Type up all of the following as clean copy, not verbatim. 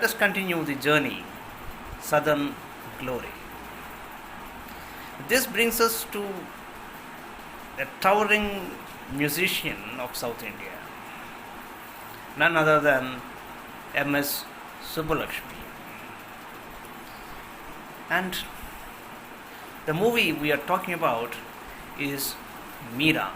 let us continue the journey, Southern Glory. This brings us to a towering musician of South India, none other than M.S. Subbulakshmi. And the movie we are talking about is Meera.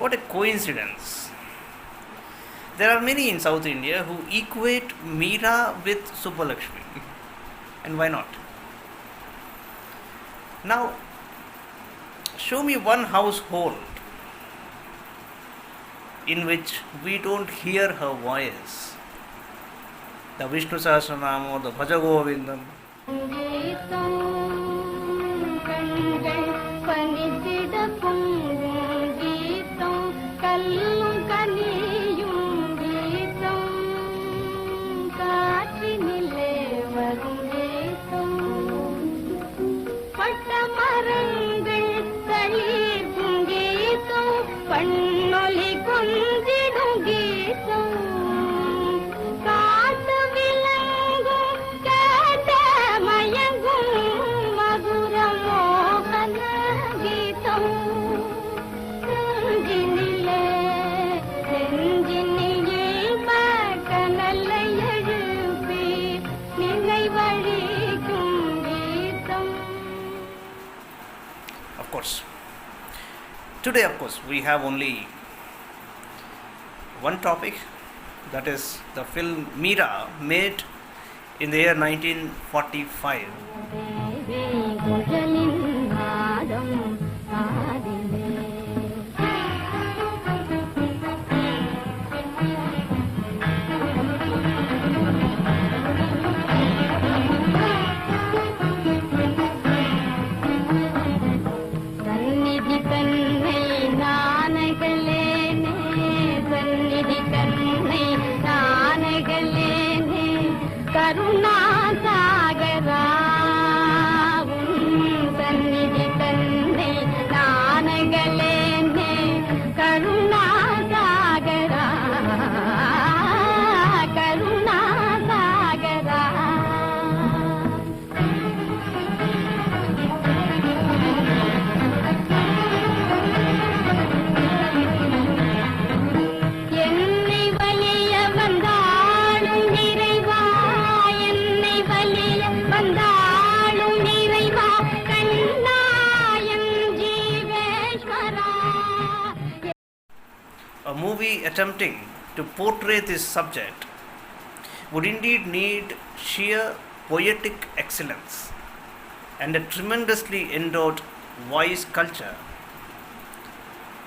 What a coincidence. There are many in South India who equate Meera with Subbulakshmi. And why not? Now, show me one household in which we don't hear her voice. The Vishnu Sahasranam or the Bhaja Govindam. Today, of course, we have only one topic, that is the film Meera, made in the year 1945. A movie attempting to portray this subject would indeed need sheer poetic excellence and a tremendously endowed voice culture.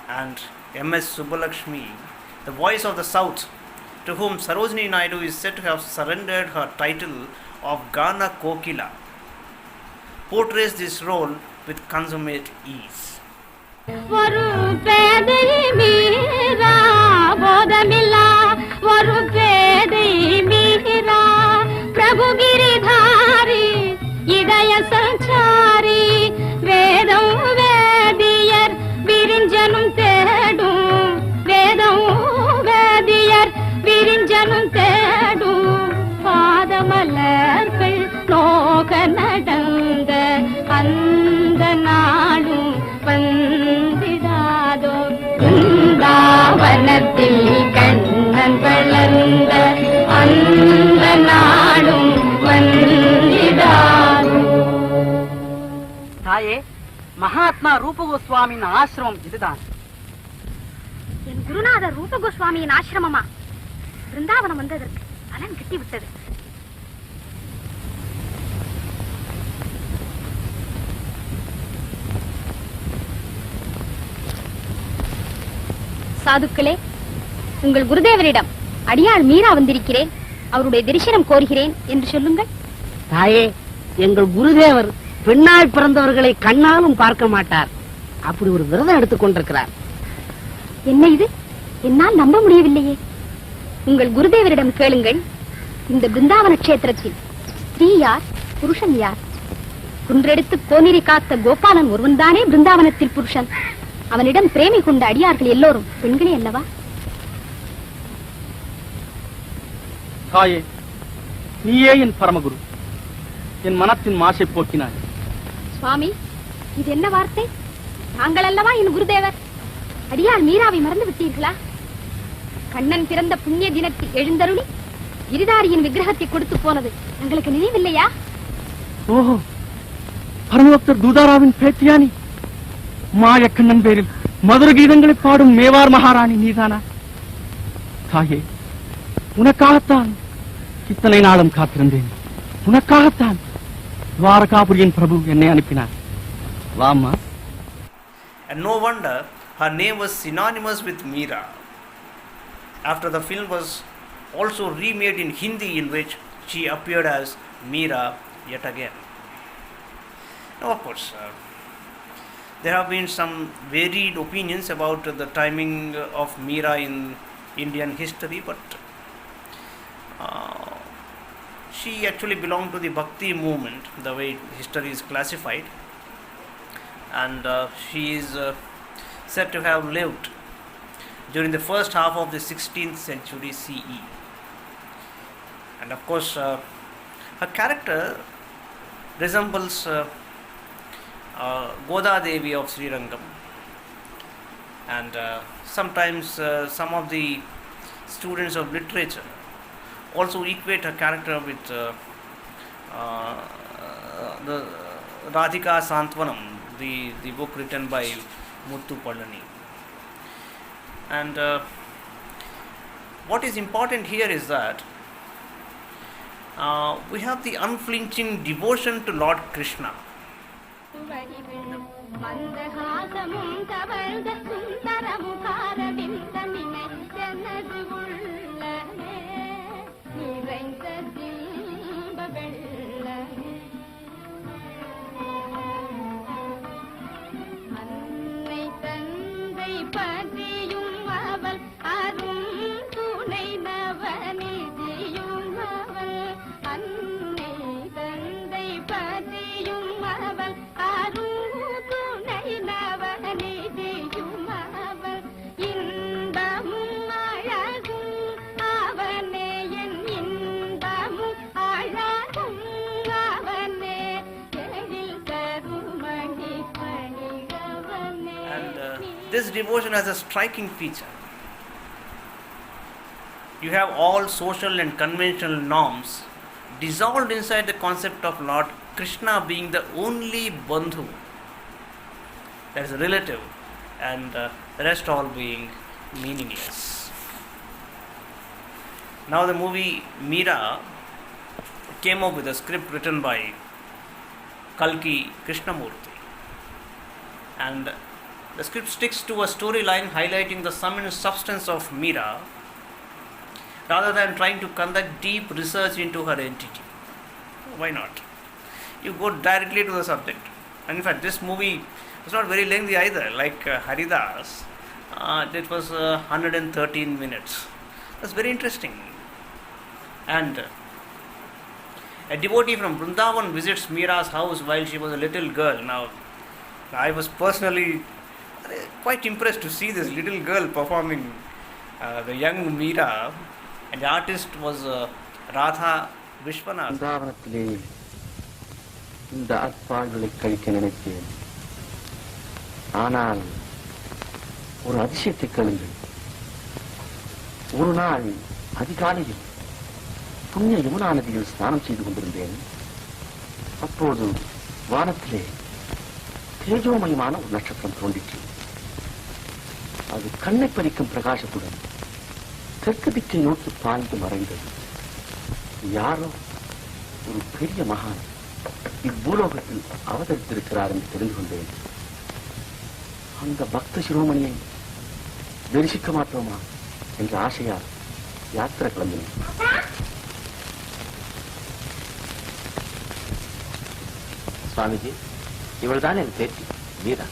And M.S. Subbulakshmi, the voice of the South, to whom Sarojini Naidu is said to have surrendered her title of Gana Kokila, portrays this role with consummate ease. வனத்தில் கண் தாயே, மகாத்மா ரூப கோஸ்வாமியின் ஆசிரமம் இதுதான். என் குருநாதர் ரூப கோஸ்வாமியின் ஆசிரமமா? பிருந்தாவனம் வந்ததற்கு பலன் கிட்டிவிட்டது. சாதுக்களே, உங்கள் குருதேவரிடம் அடியாள் மீரா வந்திருக்கிறேன், அவருடைய தரிசனம் கோருகிறேன் என்று சொல்லுங்கள். தாயே, எங்கள் குருதேவர் பெண்ணால் பிறந்தவர்களை கண்ணாலும் பார்க்க மாட்டார். அப்படி ஒரு விரதம் எடுத்துக் கொண்டிருக்கிறார். என்ன இது? என்னால் நம்ப முடியவில்லையே. உங்கள் குருதேவரிடம் கேளுங்கள். இந்த பிருந்தாவன கஷேத்திரத்தில் ஸ்திரீ யார், புருஷன் யார்? குன்றெடுத்து கோனிரி காத்த கோபாலன் ஒருவன்தானே பிருந்தாவனத்தில் புருஷன். அவனிடம் பிரேமை கொண்ட அடியார்கள் எல்லோரும் பெண்களே அல்லவா? தாயே, நீயே என் பரமகுரு. என் மனத்தின் மாசை போக்கினாய். சுவாமி, இது என்ன வார்த்தை? நாங்கள் அல்லவா என் குருதேவர். அடியார் மீராவை மறந்து விட்டீர்களா? கண்ணன் பிறந்த புண்ணிய தினத்தில் எழுந்தருளி கிரிதாரியின் விக்கிரகத்தை கொடுத்து போனது எங்களுக்கு நினைவில்லையா? ஓஹோ, பரமபக்தர் தூதாராவின் பேத்தியானி. மாயக்கண்ணன் பேரில் மதுர கீதங்களை பாடும் மேவார் மகாராணி நீதானா? தாயே, உனக்காகத்தான் இத்தனை நாளும் காத்திருந்தேன். உனக்காகத்தான் துவாரகாபுரியின் பிரபு என்னை அனுப்பினார். வாமா. And no wonder her name was synonymous with Meera. After the film was also remade in Hindi, in which she appeared as Meera yet again. Now, of course, there have been some varied opinions about the timing of Meera in Indian history, but she actually belonged to the Bhakti movement, the way history is classified, and she is said to have lived during the first half of the 16th century CE. And of course, her character resembles Goda Devi of Srirangam, and sometimes some of the students of literature also equate her character with the Radhika Santvanam, the book written by Muthu Pallani. And what is important here is that we have the unflinching devotion to Lord Krishna. This devotion has a striking feature. You have all social and conventional norms dissolved inside the concept of Lord Krishna being the only bandhu, that is relative, and the rest all being meaningless. Now the movie Meera came up with a script written by Kalki Krishnamurti, and the script sticks to a storyline highlighting the sum and substance of Meera rather than trying to conduct deep research into her entity. Why not? You go directly to the subject. And in fact, this movie was not very lengthy either, like Haridas. It was 113 minutes. That's very interesting. And a devotee from Vrindavan visits Meera's house while she was a little girl. Now, I was personally quite impressed to see this little girl performing the young Meera, and the artist was Radha Vishwanath. பிருந்தாவனத்திலே இந்த அற்பாடுகளை கழிக்க நினைத்தேன். ஆனால் ஒரு அதிசயத்தை கேளுங்கள். ஒரு நாள் அதிகாலையில் புண்ணிய யமுனா நதியில் ஸ்நானம் செய்து கொண்டிருந்தேன். அப்போது வானத்திலே தேஜோமயமான ஒரு நட்சத்திரம் தோன்றிற்று. அது கண்ணை பறிக்கும் பிரகாசத்துடன் தெற்கு திக்கை நோக்கி பாய்ந்து மறைந்தது. யாரோ ஒரு பெரிய மகான் இப்பூலோகத்தில் அவதரித்திருக்கிறார் என்று தெரிந்து கொண்டேன். அந்த பக்த சிரோமணியை தரிசிக்க மாட்டோமா என்ற ஆசையால் யாத்திரை கிளம்பினேன். சுவாமிஜி, இவள்தான் என் பேத்தி மீரா.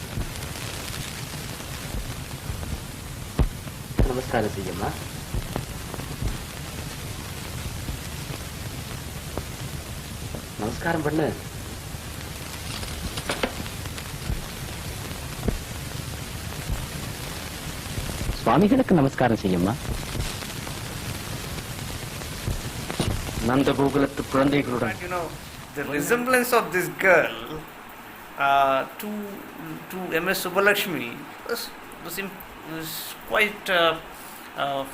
நமஸ்காரம் செய்யம்மா. நமஸ்காரம் பண்ணு. சுவாமிகளுக்கு நமஸ்காரம் செய்யம்மா. நந்த கோகுலத்து குழந்தைகளுடன் You know, the resemblance of this girl to M.S. Subbalakshmi was quite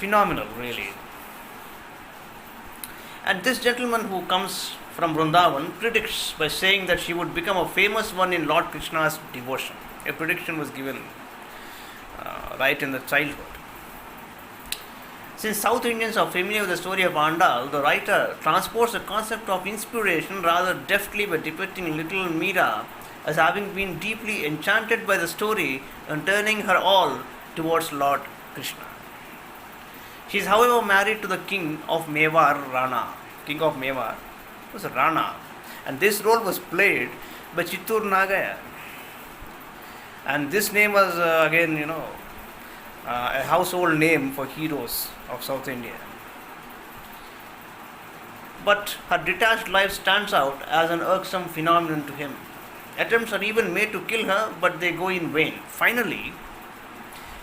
phenomenal, really. And this gentleman who comes from Vrindavan predicts by saying that she would become a famous one in Lord Krishna's devotion. A prediction was given right in the childhood. Since South Indians are familiar with the story of Andal, the writer transports the concept of inspiration rather deftly by depicting little Meera as having been deeply enchanted by the story and turning her all towards Lord Krishna. She is, however, married to the king of Mewar, Rana. King of Mewar was Rana, and this role was played by Chittur Nagaya. And this name was again, a household name for heroes of South India. But her detached life stands out as an irksome phenomenon to him. Attempts are even made to kill her, but they go in vain. Finally,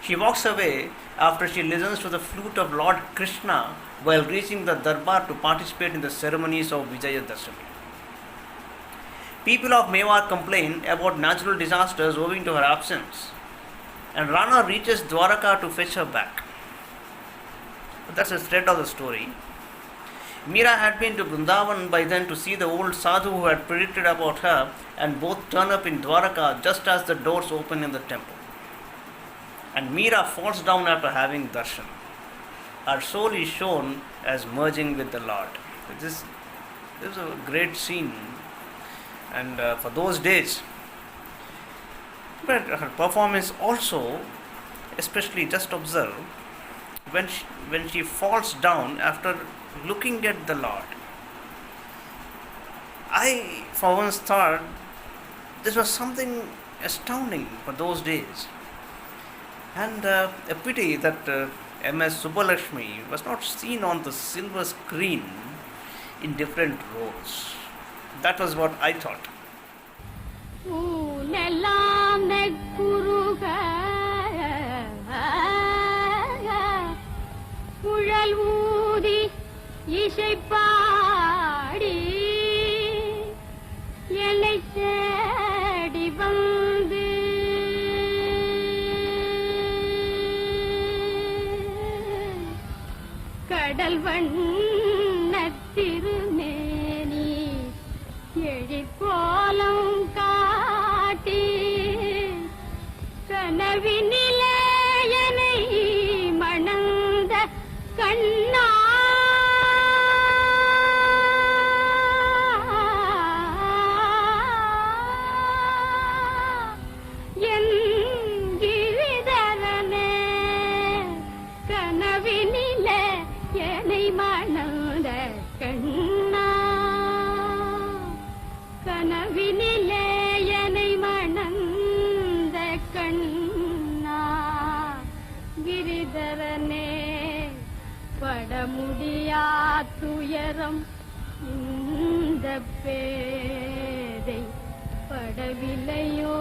she walks away after she listens to the flute of Lord Krishna while reaching the darbar to participate in the ceremonies of Vijayadashami. People of Mewar complain about natural disasters owing to her absence, and Rana reaches Dwaraka to fetch her back. But that's the thread of the story. Meera had been to Vrindavan by then to see the old sadhu who had predicted about her, and both turn up in Dwaraka just as the doors open in the temple. And Meera falls down after having darshan. Her soul is shown as merging with the Lord. This is a great scene, and for those days. But her performance also, especially just observe, when she falls down after looking at the Lord. I for once thought this was something astounding for those days, and a pity that M.S. Subbalakshmi was not seen on the silver screen in different roles. That was what I thought. இசைப்பாடி என்னை தேடி வந்து கடல் வண்ணத்திருமேனி எழிற்கோலம் காட்டி கனவினிலே என்னை மணந்த கண்ணா படமுடியா துயரம் இந்த பேதை படவில்லையோ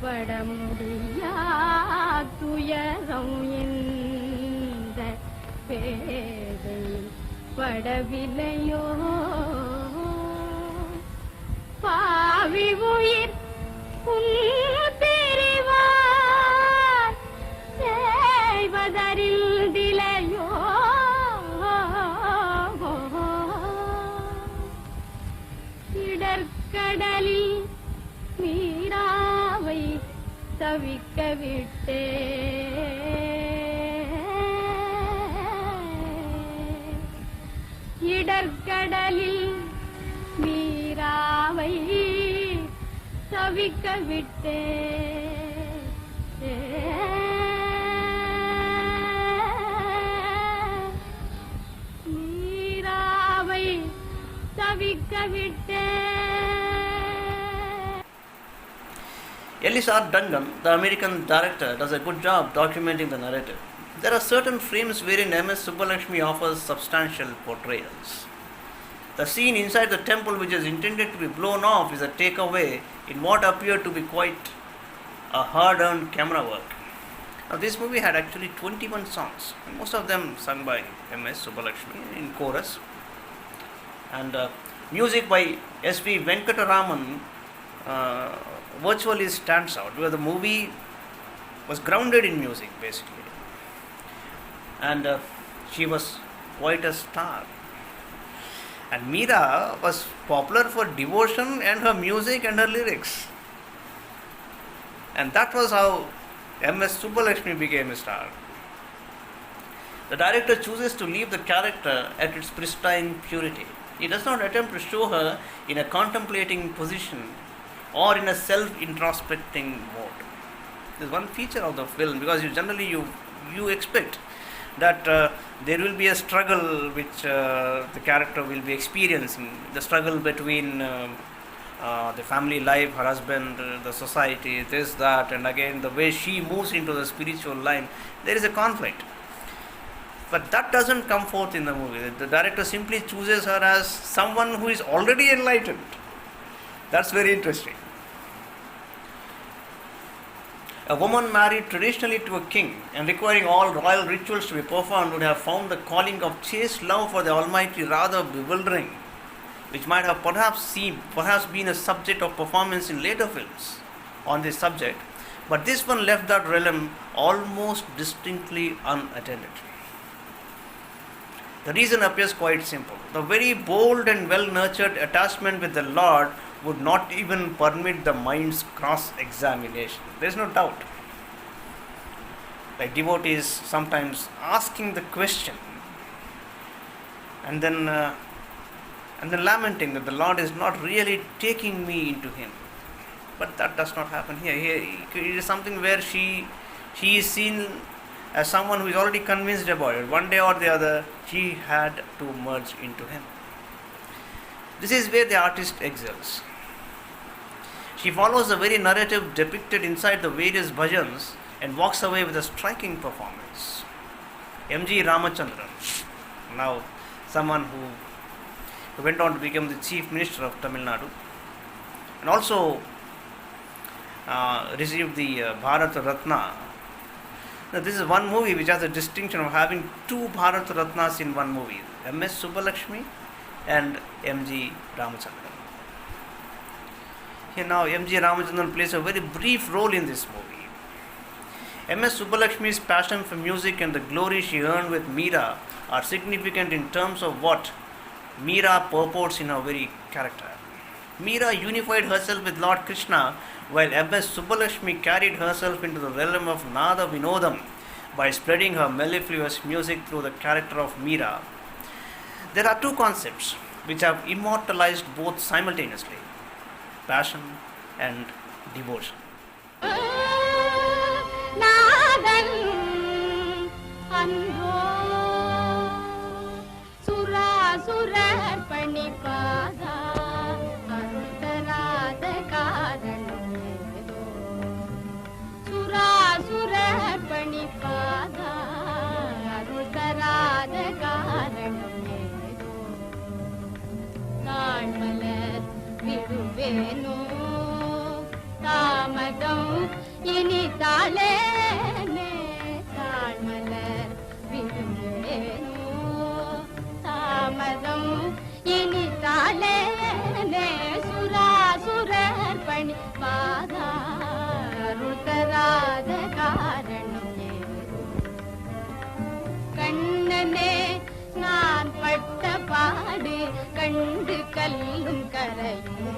படமுடியா துயரம் இந்த பேதை படவில்லையோ பாவி உயிர் தெரிவார் செய்வதறிந்திலையோ இடர்கடலில் மீராவை தவிக்க விட்டே இடர்கடலில் மீராவை தவிக்க விட்டே மீராவை தவிக்க விட்டே. Ellis R. Duncan, the American director, does a good job documenting the narrative. There are certain frames wherein M.S. Subbulakshmi offers substantial portrayals. The scene inside the temple, which is intended to be blown off, is a takeaway in what appeared to be quite a hard-earned camera work. Now, this movie had actually 21 songs, and most of them sung by M.S. Subbulakshmi in chorus. And music by S.V. Venkataraman virtually stands out because the movie was grounded in music basically, and she was quite a star. And Meera was popular for devotion and her music and her lyrics, and that was how M.S. Subbulakshmi became a star. The director chooses to leave the character at its pristine purity. He does not attempt to show her in a contemplating position or in a self-introspecting mode. This is one feature of the film, because you expect that there will be a struggle which the character will be experiencing, the struggle between the family life, her husband, the society, this, that, and again the way she moves into the spiritual line, there is a conflict. But that doesn't come forth in the movie. The director simply chooses her as someone who is already enlightened. That's very interesting. A woman married traditionally to a king and requiring all royal rituals to be performed would have found the calling of chaste love for the Almighty rather bewildering, which might have perhaps been a subject of performance in later films on this subject, but this one left that realm almost distinctly unattended. The reason appears quite simple. The very bold and well-nurtured attachment with the Lord would not even permit the mind's cross-examination. There is no doubt. Like devotees sometimes asking the question and then lamenting that the Lord is not really taking me into Him. But that does not happen here. It is something where she is seen as someone who is already convinced about it. One day or the other, she had to merge into Him. This is where the artist excels. She follows the very narrative depicted inside the various bhajans and walks away with a striking performance. M.G. Ramachandran, now someone who went on to become the Chief Minister of Tamil Nadu, and also received the Bharat Ratna. Now, this is one movie which has the distinction of having two Bharat Ratnas in one movie, M.S. Subbulakshmi and M.G. Ramachandran. Here now M.G. Ramachandran plays a very brief role in this movie. M.S. Subbulakshmi's passion for music and the glory she earned with Meera are significant in terms of what Meera purports in her very character. Meera unified herself with Lord Krishna, while M.S. Subbulakshmi carried herself into the realm of Nada Vinodam by spreading her mellifluous music through the character of Meera. There are two concepts which have immortalized both simultaneously: passion and devotion. நாதன் அன்றோ சுராசுரர் பணிபாதா அருள்தராத காரணம் ஏதோ சுராசுரர் பணிபாதா அருள்தராத காரணம் ஏதோ தாழ்மலர் விடுவேனோ தாமதம் இனி தாளேனே தாழ்மலர் விடுவேனோ தாமதம் இனி தாளேனே சுராசுரர் பணி பாதாருதராத காரணம் ஏதோ கண்ணனே நான் பட்ட பாடு கண்டு கல்லும் கரையும்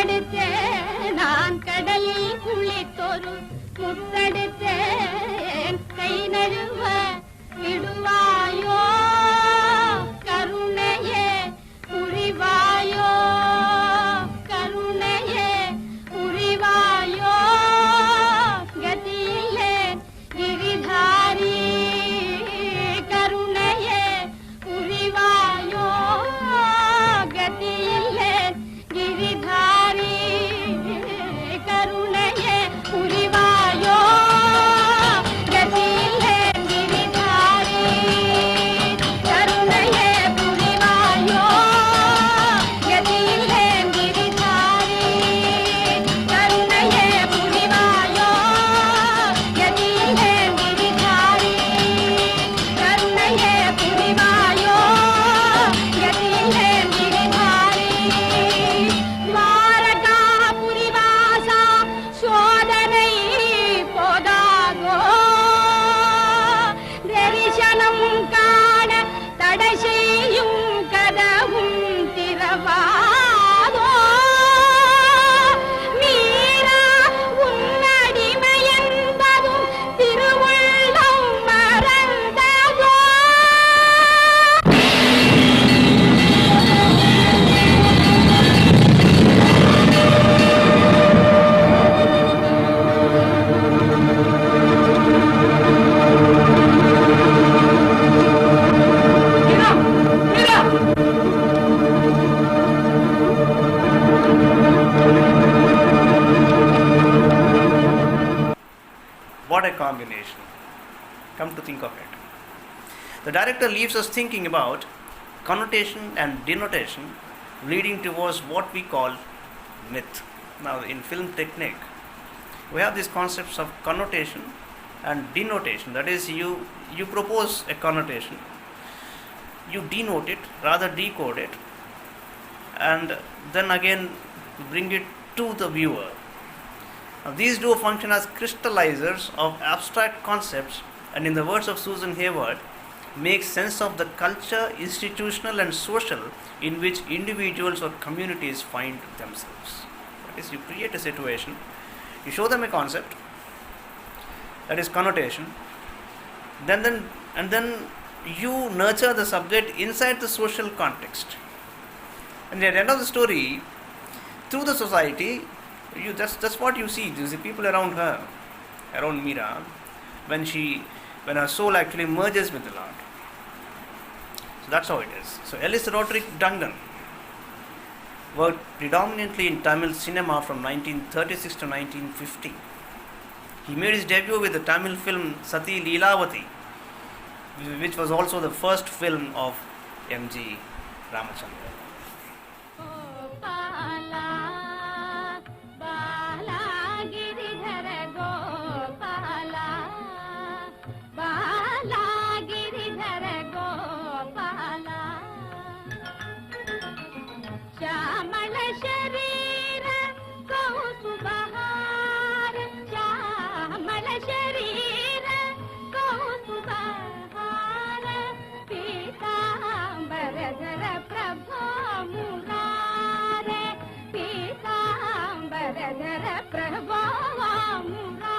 முத்தெடுத்தேன் நான் கடலில் குளித்தொரு முத்தெடுத்தேன் கை நழுவ விடுவாயோ கருணையே புரிவாயோ கருணையே புரிவாயோ கதியிலே கிரிதாரி கருணையே புரிவாயோ கதியிலே கிரிதாரி கருணையே புரிவாயோ கதியிலே கிரிதாரி கருணையே புரிவாயோ கதியிலே கிரிதாரி கருணையே புரிவாயோ கதியிலே கிரிதாரி கருணையே புரிவாயோ கதியிலே கிரிதாரி துவாரகாபுரி வாசா சோதனை போதாதோ தரிசனம் காண தடை செய்யும் கதவும் திறவாதோ மீரா உன்னடிமை என்பதும் திருவுள்ளம் மறந்ததோ What a combination. Come to think of it. The director leaves us thinking about connotation and denotation leading towards what we call myth. Now, in film technique, we have these concepts of connotation and denotation. That is, you propose a connotation, you denote it, rather decode it, and then again bring it to the viewer. Now, these do function as crystallizers of abstract concepts, and in the words of Susan Hayward, make sense of the culture, institutional and social, in which individuals or communities find themselves. That is, you create a situation, you show them a concept, that is connotation, then you nurture the subject inside the social context. And at the end of the story, through the society, that's what you see. You see people around her, around Meera, when her soul actually merges with the Lord. So that's how it is. So Ellis Roderick Duncan worked predominantly in Tamil cinema from 1936 to 1950. He made his debut with the Tamil film Sati Leelavati, which was also the first film of M.G. Ramachandran. Shyamal शरीर कौतुबहार श्यामल शरीर कौतुबहार पीतांबरधर प्रभो मुरारे पीतांबरधर प्रभो मुरारे